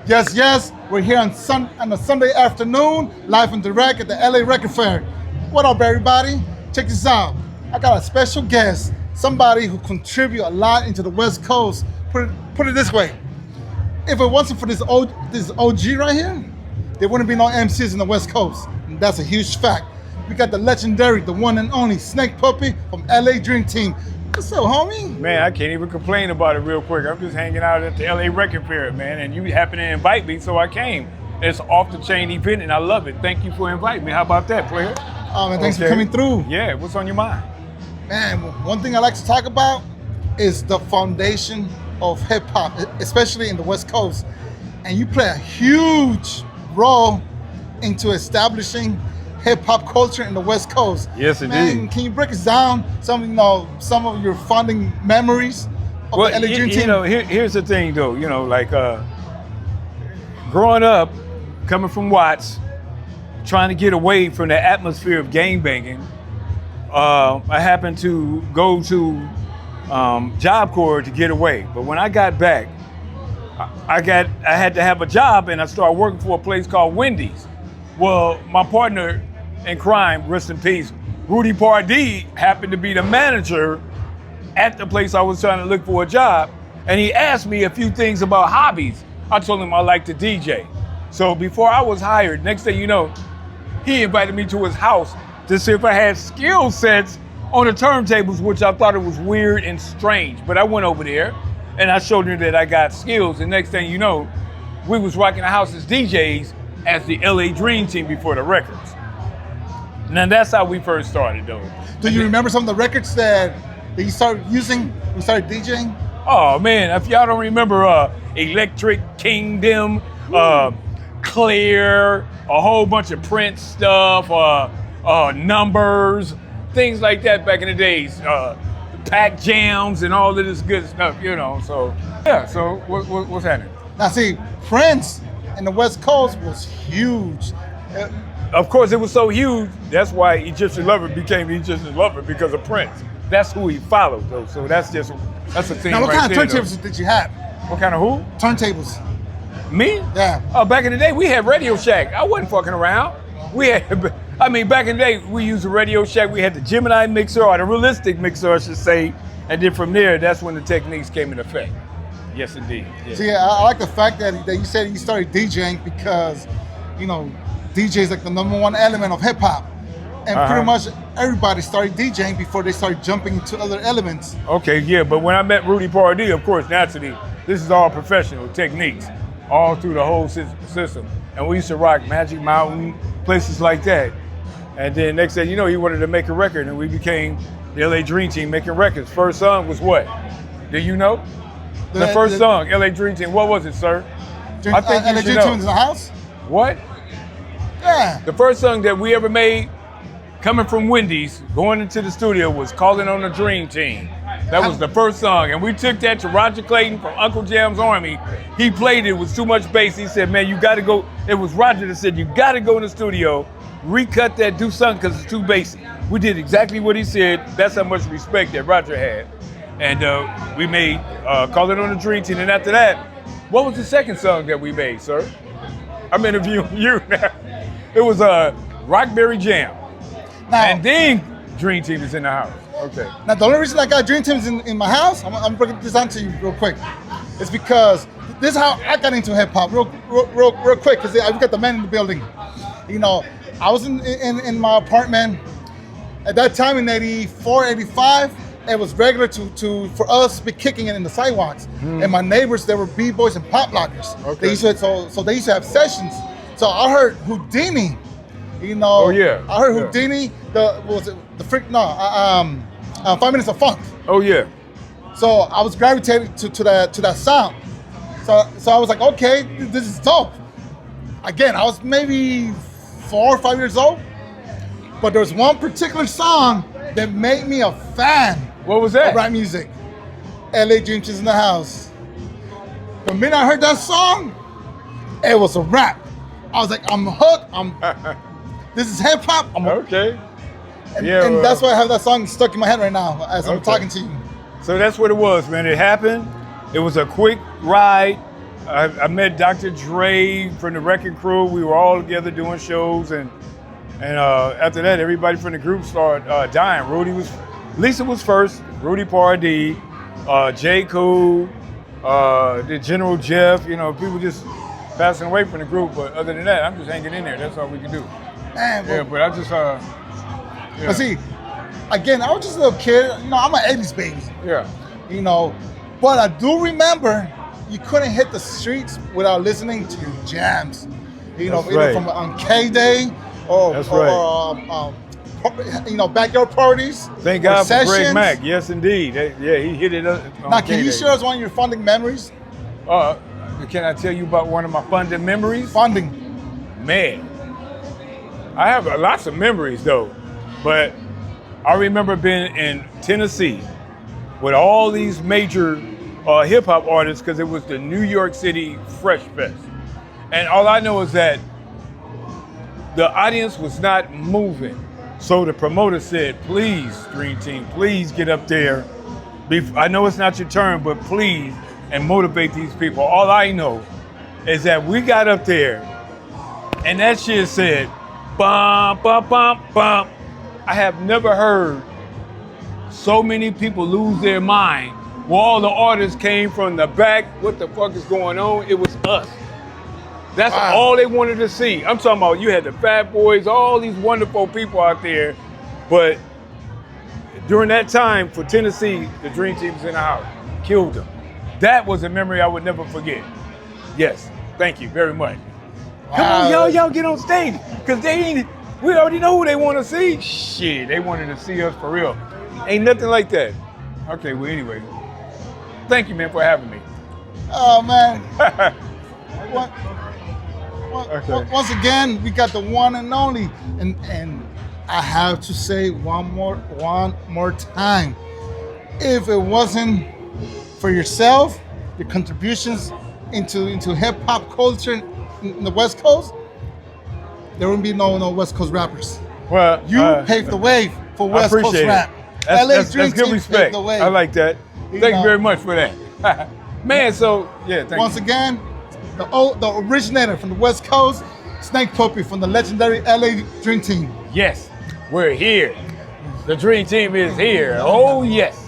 Yes, yes, we're here on a Sunday afternoon, live and direct at the LA Record Fair. What up, everybody? Check this out. I got a special guest, somebody who contribute a lot into the West Coast. Put it this way. If it wasn't for this OG right here, there wouldn't be no MCs in the West Coast. And that's a huge fact. We got the legendary, the one and only Snake Puppy from LA Dream Team. What's up, homie? Man, I can't even complain about it real quick. I'm just hanging out at the LA Record Fair, man, and you happened to invite me, so I came. It's an off-the-chain event, and I love it. Thank you for inviting me. How about that, player? Oh, man, thanks for coming through. Yeah, what's on your mind? Man, one thing I like to talk about is the foundation of hip-hop, especially in the West Coast. And you play a huge role into establishing hip-hop culture in the West Coast. Yes, indeed. Man, can you break us down some of your founding memories of the LA Dream Team? Here's the thing, though. Growing up, coming from Watts, trying to get away from the atmosphere of gangbanging, I happened to go to Job Corps to get away. But when I got back, I had to have a job, and I started working for a place called Wendy's. Well, my partner in crime, rest in peace, Rudy Pardee, happened to be the manager at the place I was trying to look for a job, and he asked me a few things about hobbies. I told him I like to DJ. So before I was hired, next thing you know, he invited me to his house to see if I had skill sets on the turntables, which I thought it was weird and strange. But I went over there and I showed him that I got skills, and next thing you know, we was rocking the house as DJs as the LA Dream Team before the records. Now that's how we first started, though. Do you remember some of the records that you started using when you started DJing? Oh man, if y'all don't remember Electric Kingdom, Clear, a whole bunch of Prince stuff, Numbers, things like that back in the days, Pack Jams and all of this good stuff, so yeah, so what's happening? Now see, Prince in the West Coast was huge. Of course, it was so huge. That's why Egyptian Lover became Egyptian Lover, because of Prince. That's who he followed, though. So that's a thing. Now, what right kind of there, turntables did you have? What kind of who? Turntables. Me? Yeah. Oh, back in the day, we had Radio Shack. I wasn't fucking around. Back in the day, we used the Radio Shack. We had the Gemini mixer, or the realistic mixer, I should say. And then from there, that's when the techniques came into effect. Yes, indeed. Yeah. See, I like the fact that you said you started DJing because, DJ is like the number one element of hip hop. And pretty much everybody started DJing before they started jumping into other elements. Okay, yeah, but when I met Rudy Pardee, of course, naturally, this is all professional techniques, all through the whole system. And we used to rock Magic Mountain, places like that. And then next thing you know, he wanted to make a record, and we became the LA Dream Team making records. First song was what? Do you know? The first song, LA Dream Team, what was it, sir? I think you LA should Dream know. Team in the house? What? Yeah. The first song that we ever made, coming from Wendy's, going into the studio, was Calling on the Dream Team. That was the first song. And we took that to Roger Clayton from Uncle Jam's Army. He played it with too much bass. He said, man, you got to go. It was Roger that said, you got to go in the studio, recut that, do something because it's too basic. We did exactly what he said. That's how much respect that Roger had. And we made Calling on the Dream Team. And after that, what was the second song that we made, sir? I'm interviewing you now. It was Rockberry Jam. Now, and then Dream Team is in the house. Okay. Now, the only reason I got Dream Teams in my house, I'm breaking this down to you real quick, is because this is how I got into hip hop real quick, because we got the man in the building. I was in my apartment at that time in 84, 85. It was regular for us to be kicking it in the sidewalks. And my neighbors, they were B-boys and pop lockers. Okay. They used to have sessions. So I heard Houdini. Oh yeah. I heard Houdini. 5 Minutes of Funk. Oh yeah. So I was gravitated to that sound. So I was like, okay, this is dope. Again, I was maybe 4 or 5 years old, but there was one particular song that made me a fan. What was that? Of rap music. LA Dream Team's in the house. The minute I heard that song, it was a rap. I was like, I'm hooked. This is hip hop. Okay. And that's why I have that song stuck in my head right now as I'm talking to you. So that's what it was, man. It happened. It was a quick ride. I met Dr. Dre from the Record Crew. We were all together doing shows, and after that, everybody from the group started dying. Lisa was first. Rudy Pardee, J. Cool, the General Jeff. You know, people just passing away from the group. But other than that, I'm just hanging in there. That's all we can do. Man, Yeah, but I just yeah. But see, again, I was just a little kid. You know, I'm an 80s baby. Yeah. You know, but I do remember you couldn't hit the streets without listening to your jams. You know, That's either right. from on K-Day or, That's you know, backyard parties. Thank or God for Greg sessions. Mack. Yes, indeed. Yeah, he hit it up. on Now, can you K-Day. share us one of your funding memories? Can I tell you about one of my fondest memories? Funding. Man, I have lots of memories though, but I remember being in Tennessee with all these major hip hop artists because it was the New York City Fresh Fest. And all I know is that the audience was not moving. So the promoter said, please, Dream Team, please get up there. I know it's not your turn, but please, and motivate these people. All I know is that we got up there and that shit said, bum, bum, bum, bum. I have never heard so many people lose their mind where all the artists came from the back. What the fuck is going on? It was us. That's all they wanted to see. I'm talking about you had the Fat Boys, all these wonderful people out there. But during that time for Tennessee, the Dream Team was in the house. Killed them. That was a memory I would never forget. Yes, thank you very much. Come on, y'all get on stage. Because we already know who they want to see. Shit, they wanted to see us for real. Ain't nothing like that. Okay, well anyway. Thank you, man, for having me. Oh, man. Okay. Once again, we got the one and only, and I have to say one more time. If it wasn't for yourself, your contributions into hip hop culture in the West Coast, there wouldn't be no West Coast rappers. Well, You paved the way for West Coast appreciate it. rap. That's Dream good Team respect. paved the way. I like that. You Thank you know. very much for that. Man, so yeah, thank Once you. again, the originator from the West Coast, Snake Puppy from the legendary LA Dream Team. Yes, we're here. The Dream Team is here. Oh yes.